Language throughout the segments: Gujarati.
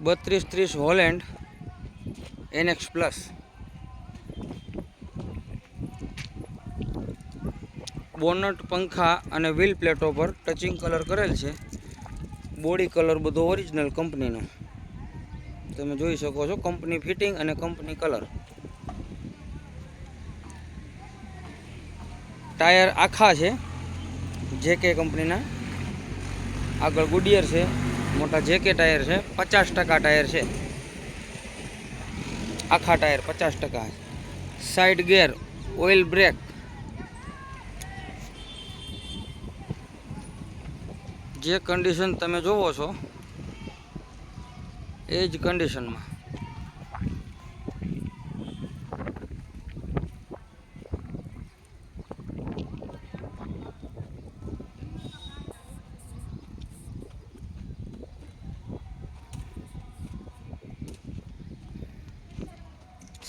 3230 હોલેન્ડ NX પ્લસ. બોનટ, પંખા અને વ્હીલ પ્લેટો પર ટચિંગ કલર કરેલ છે. બોડી કલર બધો ઓરિજિનલ કંપનીનો તમે જોઈ શકો છો. કંપની ફિટિંગ અને કંપની કલર. ટાયર આખા છે JK કંપનીના. આગળ ગુડિયર છે, મોટા JK ટાયર છે. 50% ટાયર છે, આખા tyre 50%. Side gear, oil brake. જે કન્ડિશન તમે જોવો છો એ જ કન્ડિશનમાં.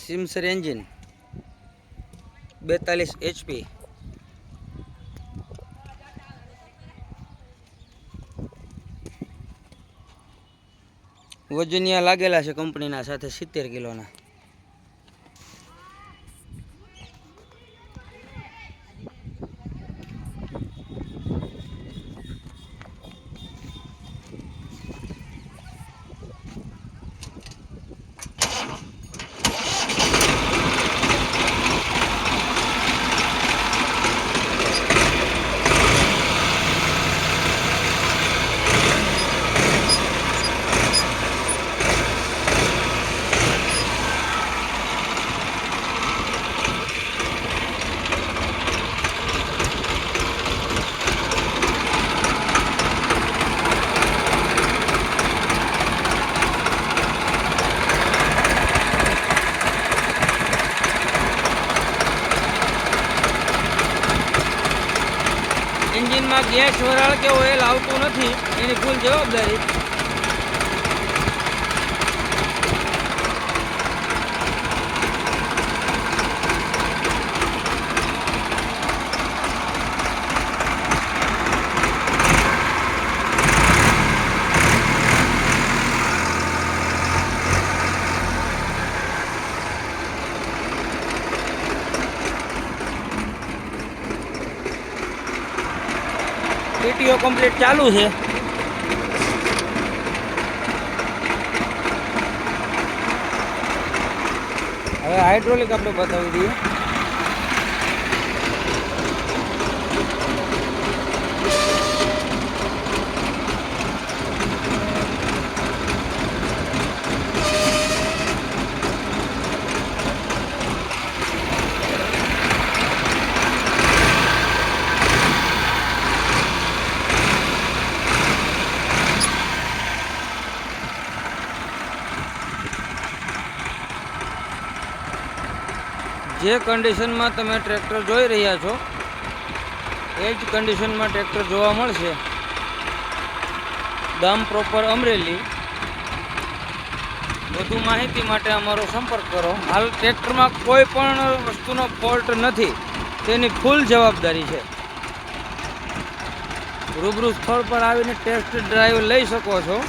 સિમસર એન્જિન 42 HP. વજનિયા લાગેલા છે કંપનીના સાથે 70 કિલોના. એન્જિનમાં ગેસ, વરાળ કે ઓઇલ આવતું નથી, એની ફૂલ જવાબદારી. PTO કમ્પ્લીટ ચાલુ છે. હવે હાઇડ્રોલિક આપણે બતાવી દઈએ. જે કન્ડિશનમાં તમે ટ્રેક્ટર જોઈ રહ્યા છો એ જ કન્ડિશનમાં ટ્રેક્ટર જોવા મળશે. ગામ પ્રોપર અમરેલી. વધુ માહિતી માટે અમારો સંપર્ક કરો. હાલ ટ્રેક્ટરમાં કોઈ પણ વસ્તુનો ફોલ્ટ નથી, તેની ફૂલ જવાબદારી છે. રૂબરૂ સ્થળ પર આવીને ટેસ્ટ ડ્રાઈવ લઈ શકો છો.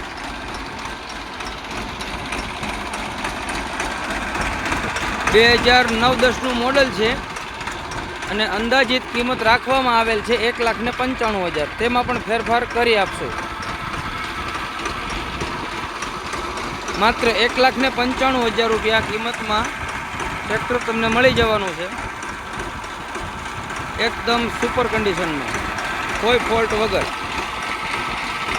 2009-10નું મોડલ છે અને અંદાજિત કિંમત રાખવામાં આવેલ છે 1,95,000. તેમાં પણ ફેરફાર કરી આપશો. માત્ર 1,95,000 રૂપિયા કિંમતમાં ટ્રેક્ટર તમને મળી જવાનું છે. એકદમ સુપર કન્ડિશનમાં, કોઈ ફોલ્ટ વગર.